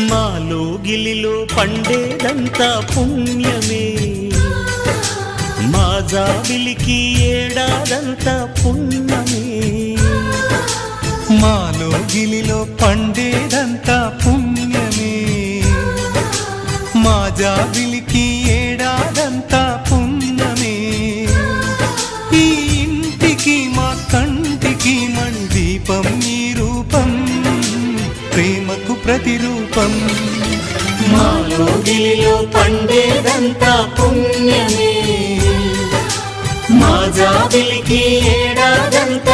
మాలో గిలిలో పండేదంతా పుణ్యమే, మా జాబిలికి ఏడాదంతా పుణ్యమే. మాలో గిలిలో పండేదంతా పుణ్యమే, మా జాబిలికి ఏడాదంతా పుణ్యమే. ఈ ఇంటికి మా కంటికి మణి దీపం ఈ రూపం, ప్రేమకు ప్రతిరూపం. మాలో గిలిలో పండేదంతా పుణ్యమే, మా జాబిలికి ఏడాదంతా